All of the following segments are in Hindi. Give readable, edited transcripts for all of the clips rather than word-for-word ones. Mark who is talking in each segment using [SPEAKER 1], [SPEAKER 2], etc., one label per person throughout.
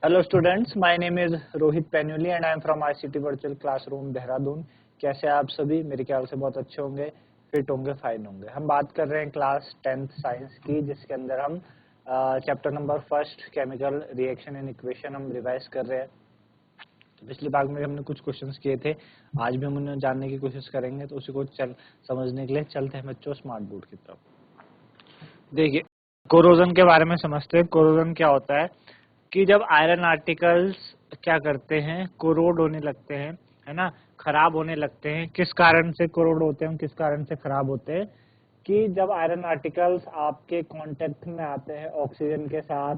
[SPEAKER 1] Hello students, my name is Rohit Penuli and I am from ICT virtual classroom Dehradun. कैसे हैं आप सभी? मेरे ख्याल से बहुत अच्छे होंगे, फिट होंगे, फाइन होंगे। हम बात कर रहे हैं क्लास 10th साइंस की, जिसके अंदर हम chapter number first chemical reaction and equation हम रिवाइज कर रहे हैं। तो पिछले भाग में हमने कुछ क्वेश्चंस किए थे, आज भी हम उन्हें जानने की कोशिश करेंगे। तो उसी को समझने के लिए चलते हैं बच्चों स्मार्ट बोर्ड की तरफ। देखिए, कोरोजन के बारे में समझते हैं। कोरोजन क्या होता है कि जब आयरन आर्टिकल्स क्या करते हैं, कोरोड होने लगते हैं, है ना, खराब होने लगते हैं। किस कारण से कोरोड होते हैं, किस कारण से खराब होते हैं? कि जब आयरन आर्टिकल्स आपके कांटेक्ट में आते हैं ऑक्सीजन के साथ,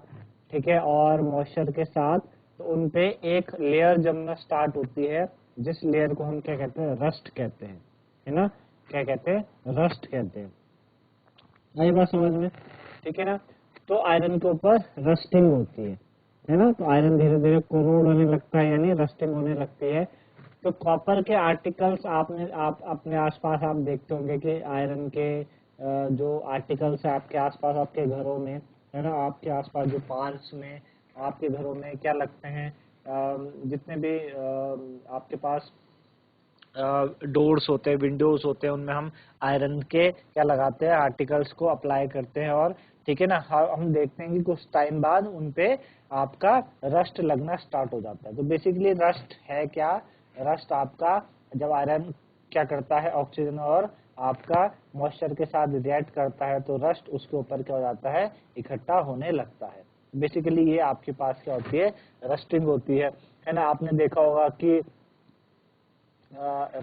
[SPEAKER 1] ठीक है, और मॉइस्चर के साथ, तो उनपे एक लेयर जमना स्टार्ट होती है, जिस लेयर को हम क्या कहते हैं, रस्ट कहते हैं, है ना। क्या कहते हैं? रस्ट कहते हैं। आई बात समझ में? ठीक है ना। तो आयरन के ऊपर रस्टिंग होती है ना। तो आयरन धीरे धीरे कोरोड होने लगता है, यानी रस्टिंग होने लगती है। तो कॉपर के आर्टिकल्स आप अपने आसपास आप देखते होंगे कि आयरन के जो आर्टिकल्स है आपके आसपास, आपके घरों में, है ना, आपके आसपास जो पार्क्स में, आपके घरों में क्या लगते हैं, जितने भी आपके पास डोर्स होते हैं, विंडोज होते हैं, उनमें हम आयरन के क्या लगाते हैं, आर्टिकल्स को अप्लाई करते हैं। और ठीक है ना, हम देखते हैं कि कुछ टाइम बाद उनपे आपका रस्ट लगना स्टार्ट हो जाता है। तो बेसिकली रस्ट है क्या? रस्ट आपका जब आयरन क्या करता है, ऑक्सीजन और आपका मॉइस्चर के साथ रिएक्ट करता है, तो रस्ट उसके ऊपर क्या हो जाता है, इकट्ठा होने लगता है। बेसिकली ये आपके पास क्या होती है, रस्टिंग होती है ना। आपने देखा होगा कि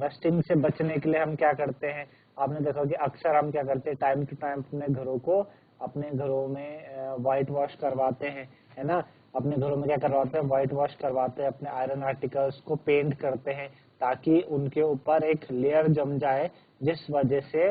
[SPEAKER 1] रस्टिंग से बचने के लिए हम क्या करते हैं। आपने देखा कि अक्सर हम क्या करते हैं, टाइम टू टाइम अपने घरों में व्हाइट वॉश करवाते हैं, है ना। अपने घरों में क्या करवाते हैं, व्हाइट वॉश करवाते हैं, अपने आयरन आर्टिकल्स को पेंट करते हैं, ताकि उनके ऊपर एक लेयर जम जाए, जिस वजह से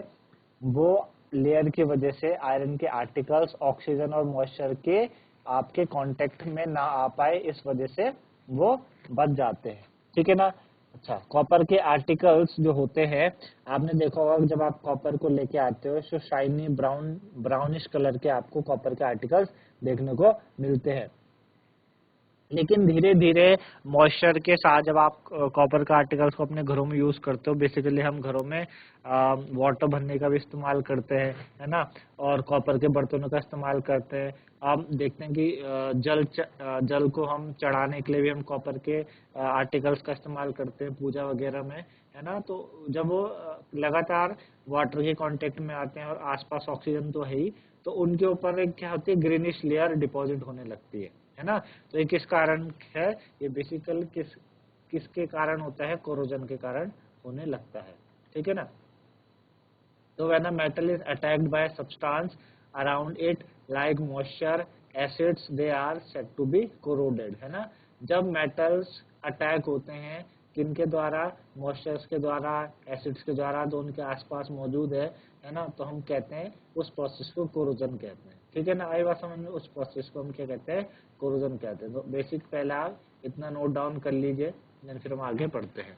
[SPEAKER 1] वो लेयर की वजह से आयरन के आर्टिकल्स ऑक्सीजन और मॉइस्चर के आपके कांटेक्ट में ना आ पाए, इस वजह से वो बच जाते हैं। ठीक है ना। अच्छा, कॉपर के आर्टिकल्स जो होते हैं, आपने देखा होगा कि जब आप कॉपर को लेके आते हो तो शाइनी ब्राउनिश कलर के आपको कॉपर के आर्टिकल्स देखने को मिलते हैं। लेकिन धीरे धीरे मॉइस्चर के साथ जब आप कॉपर का आर्टिकल्स को अपने घरों में यूज करते हो, बेसिकली हम घरों में वाटर भरने का भी इस्तेमाल करते हैं, है ना, और कॉपर के बर्तनों का इस्तेमाल करते हैं। आप देखते हैं कि जल को हम चढ़ाने के लिए भी हम कॉपर के आर्टिकल्स का इस्तेमाल करते हैं पूजा वगैरह में, है ना। तो जब वो लगातार वाटर के कांटेक्ट में आते हैं और आसपास ऑक्सीजन तो है ही, तो उनके ऊपर एक क्या होती है, ग्रीनिश लेयर डिपॉजिट होने लगती है ना। तो ये किस कारण है? ये बेसिकली किसके कारण होता है? कोरोजन के कारण होने लगता है। ठीक है ना। तो when a metal is attacked by a substance around it like moisture, acids, they are said to be corroded, है ना। जब मेटल्स अटैक होते हैं, किनके द्वारा? मॉइस्चर्स के द्वारा, एसिड्स के द्वारा, जो उनके आसपास मौजूद है ना, तो हम कहते हैं उस प्रोसेस को कोरोजन कहते हैं। ठीक है ना। आई बात समझ में? उस प्रोसेस को हम क्या कहते हैं? कोरोजन कहते हैं। तो बेसिक पहले आप इतना नोट डाउन कर लीजिए, फिर हम आगे बढ़ते हैं।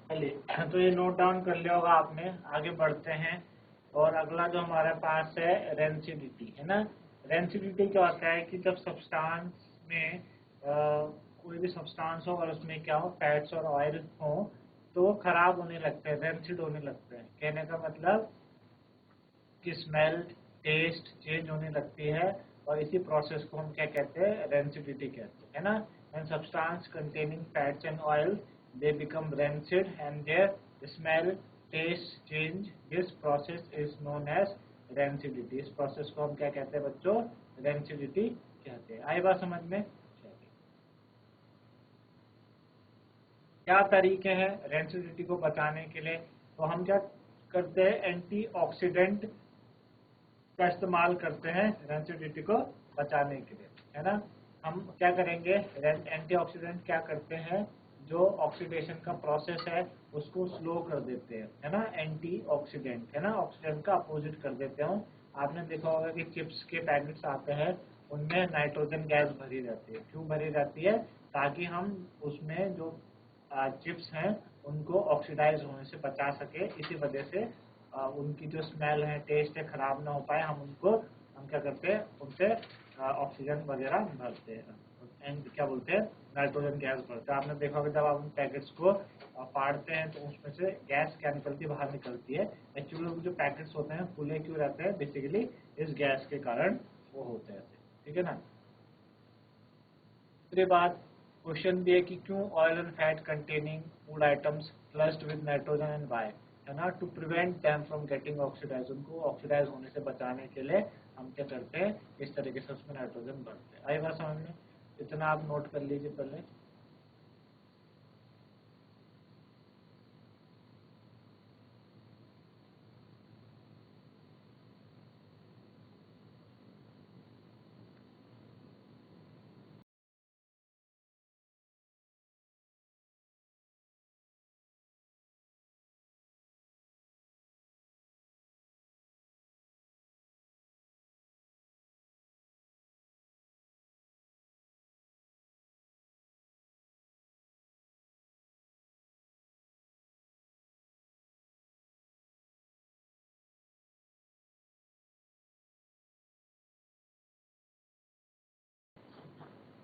[SPEAKER 1] चलिए, तो ये नोट डाउन कर लिया होगा आपने। आगे बढ़ते हैं, और अगला जो हमारे पास है, रेंसिडिटी, है ना। रेंसिडिटी क्या होता है कि जब सब्सटेंस में कोई भी सब्सटेंस हो और उसमें क्या हो, फैट्स और ऑयल हो, तो वो खराब होने लगते हैं, रेंसिड होने लगते हैं। कहने का मतलब कि स्मेल, टेस्ट चेंज होने लगती है, और इसी प्रोसेस को हम क्या कहते हैं, रेंसिडिटी कहते हैं, है ना। And substance containing fats and oil, they become rancid and their smell, taste change. This process is known as rancidity. इस प्रोसेस को हम क्या कहते हैं बच्चों? रेंसिडिटी कहते हैं। आई बात समझ में? क्या तरीके हैं रेंसिडिटी को बचाने के लिए? तो हम क्या करते हैं, एंटीऑक्सीडेंट का इस्तेमाल करते हैं रेंसिडिटी को बचाने के लिए, है ना। हम क्या करेंगे, एंटीऑक्सीडेंट क्या करते हैं, जो ऑक्सीडेशन का प्रोसेस है उसको स्लो कर देते हैं, है ना। एंटीऑक्सीडेंट, है ना, ऑक्सीडेंट का अपोजिट कर देते हैं। आपने देखा होगा कि चिप्स के पैकेट्स आते हैं, उनमें नाइट्रोजन गैस भरी रहती है। क्यों भरी रहती है? ताकि हम उसमें जो चिप्स हैं उनको ऑक्सीडाइज होने से बचा सके। इसी वजह से उनकी जो स्मेल है, टेस्ट है, खराब ना हो पाए, हम क्या करते हैं, उनसे ऑक्सीजन वगैरह भरते हैं एंड क्या बोलते हैं, नाइट्रोजन गैस भरते हैं। आपने देखा होगा जब आप उन पैकेट्स को फाड़ते हैं तो उसमें से गैस क्या निकलती है, बाहर निकलती है। एक्चुअली जो पैकेट्स होते हैं खुले क्यों रहते हैं, बेसिकली इस गैस के कारण वो होते हैं, ठीक है ना। दूसरी बात, क्वेश्चन भी है कि क्यों oil and fat containing food items flushed with nitrogen and why, है ना, to prevent them from getting oxidize. उनको ऑक्सीडाइज होने से बचाने के लिए हम क्या करते हैं, इस तरीके से उसमें नाइट्रोजन भरते हैं। आई बात समझ में? इतना आप नोट कर लीजिए पहले।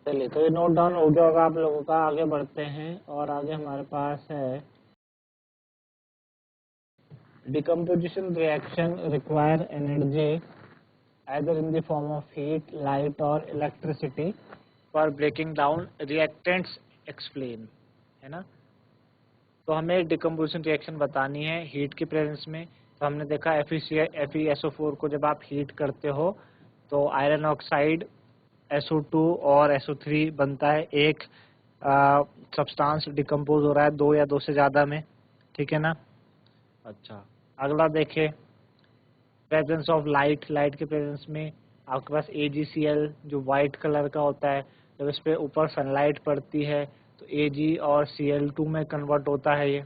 [SPEAKER 1] चलिए, तो ये नोट डाउन हो गया होगा आप लोगों का। आगे बढ़ते हैं और आगे हमारे पास है decomposition reaction require energy either in the form of heat, light or electricity for breaking down reactants explain, है ना। तो हमें डिकम्पोजिशन रिएक्शन बतानी है हीट की प्रेजेंस में। तो हमने देखा FeSO4 को जब आप हीट करते हो तो आयरन ऑक्साइड SO2 और SO3 बनता है, एक सब्सटेंस डिकम्पोज हो रहा है दो या दो से ज़्यादा में, ठीक है ना। अच्छा, अगला देखें, प्रेजेंस ऑफ लाइट। लाइट के प्रेजेंस में आपके पास AgCl जो वाइट कलर का होता है, जब इस पे ऊपर सनलाइट पड़ती है तो Ag और Cl2 में कन्वर्ट होता है ये,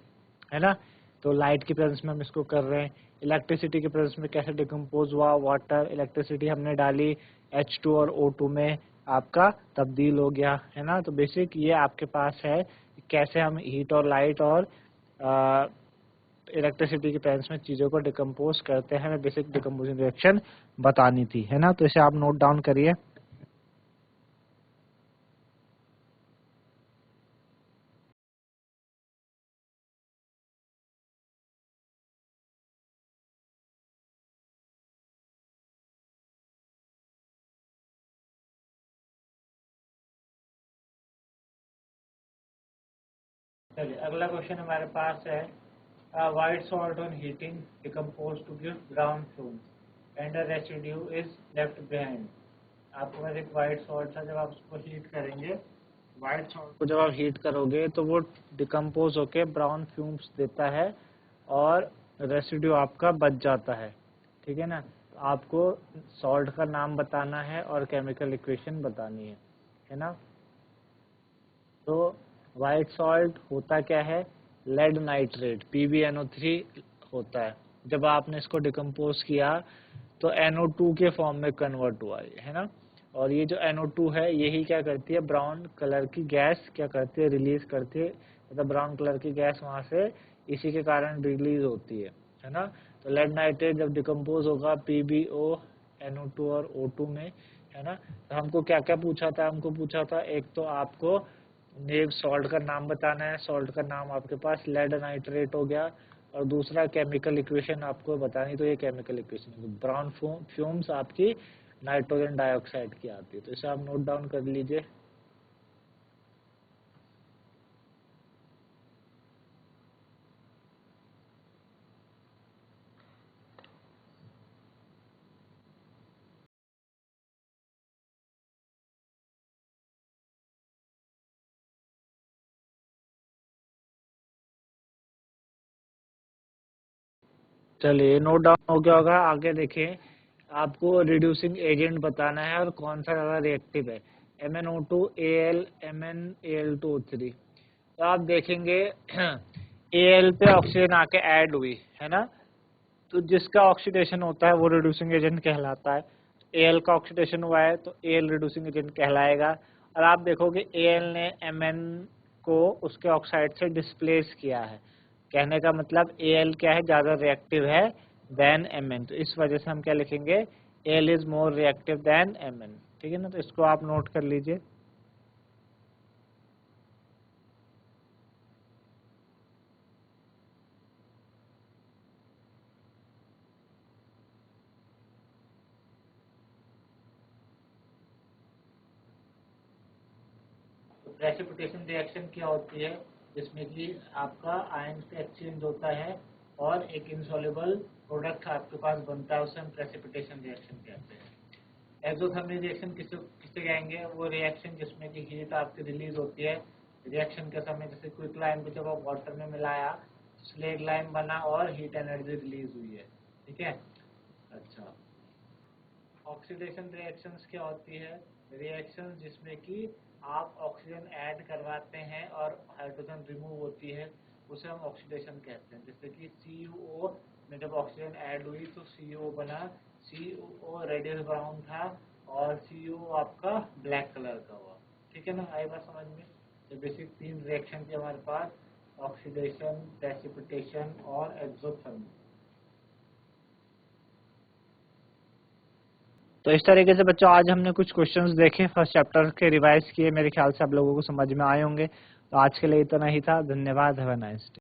[SPEAKER 1] है ना। तो लाइट की प्रेजेंस में हम इसको कर रहे हैं। इलेक्ट्रिसिटी के प्रेजेंस में कैसे डिकम्पोज हुआ, वाटर इलेक्ट्रिसिटी हमने डाली H2 और O2 में आपका तब्दील हो गया, है ना। तो बेसिक ये आपके पास है कैसे हम हीट और लाइट और इलेक्ट्रिसिटी की प्रेजेंस में चीज़ों को डिकम्पोज करते हैं। हमें बेसिक डिकम्पोजिंग रिएक्शन बतानी थी, है ना। तो इसे आप नोट डाउन करिए। चलिए, अगला क्वेश्चन हमारे पास है white salt on heating decompose to give brown fumes and a residue is left behind. आपके पास एक व्हाइट सॉल्ट था, जब आप उसको हीट करेंगे, व्हाइट सॉल्ट को जब आप हीट करोगे तो वो डिकम्पोज होके ब्राउन फ्यूम्स देता है और रेसिड्यू आपका बच जाता है, ठीक है ना। तो आपको सॉल्ट का नाम बताना है और केमिकल इक्वेशन बतानी है ना। तो व्हाइट सॉल्ट होता क्या है, लेड नाइट्रेट PbNO3 होता है। जब आपने इसको डिकम्पोज किया तो NO2 के फॉर्म में कन्वर्ट हुआ है ना। और ये जो NO2 है यही क्या करती है, ब्राउन कलर की गैस क्या करती है, रिलीज करती है। मतलब ब्राउन कलर की गैस वहाँ से इसी के कारण रिलीज होती है ना। तो लेड नाइट्रेट जब डिकम्पोज होगा PbO NO2 और O2 में, है ना। तो हमको क्या क्या पूछा था, हमको पूछा था एक तो आपको नेम सॉल्ट का नाम बताना है। सॉल्ट का नाम आपके पास लेड नाइट्रेट हो गया। और दूसरा केमिकल इक्वेशन आपको बतानी, तो ये केमिकल इक्वेशन है, ब्राउन फ्यूम्स आपकी नाइट्रोजन डाइऑक्साइड की आती है। तो इसे आप नोट डाउन कर लीजिए। चलिए, नोट डाउन हो गया होगा। आगे देखें, आपको रिड्यूसिंग एजेंट बताना है और कौन सा ज़्यादा रिएक्टिव है, MnO2 Al MnAl2O3। तो आप देखेंगे Al पे ऑक्सीजन आके ऐड हुई, है ना। तो जिसका ऑक्सीडेशन होता है वो रिड्यूसिंग एजेंट कहलाता है। Al का ऑक्सीडेशन हुआ है तो Al रिड्यूसिंग एजेंट कहलाएगा। और आप देखोगे Al ने Mn को उसके ऑक्साइड से डिस्प्लेस किया है। कहने का मतलब Al क्या है, ज़्यादा रिएक्टिव है देन Mn। तो इस वजह से हम क्या लिखेंगे, Al is more reactive than Mn। ठीक है ना, तो इसको आप नोट कर लीजिए। प्रेसिपिटेशन रिएक्शन क्या होती है, जिसमें कि आपका आयन का एक्सचेंज होता है और एक इनसॉल्युबल प्रोडक्ट आपके पास बनता है, उसे हम प्रेसिपिटेशन रिएक्शन कहते हैं। एक्सोथर्मिक रिएक्शन किसे किसे कहेंगे, वो रिएक्शन जिसमें कि हीट आपकी रिलीज होती है रिएक्शन के समय। जैसे क्विक लाइम को जब आप वाटर में मिलाया, स्लेट लाइम बना और हीट एनर्जी रिलीज हुई है। ठीक है, अच्छा। ऑक्सीडेशन रिएक्शंस क्या होती है, रिएक्शंस जिसमें कि आप ऑक्सीजन ऐड करवाते हैं और हाइड्रोजन रिमूव होती है, उसे हम ऑक्सीडेशन कहते हैं। जैसे कि CuO में जब ऑक्सीजन ऐड हुई तो CO बना, CuO रेडियस ब्राउन था और CuO आपका ब्लैक कलर का हुआ। ठीक है ना, आई बात समझ में। तो बेसिक 3 रिएक्शन थे हमारे पास, ऑक्सीडेशन, प्रेसिपिटेशन और एक्सोथर्मिक। तो इस तरीके से बच्चों आज हमने कुछ क्वेश्चंस देखे, फर्स्ट चैप्टर के रिवाइज किए। मेरे ख्याल से आप लोगों को समझ में आए होंगे। तो आज के लिए इतना ही था। धन्यवाद। Have a nice day.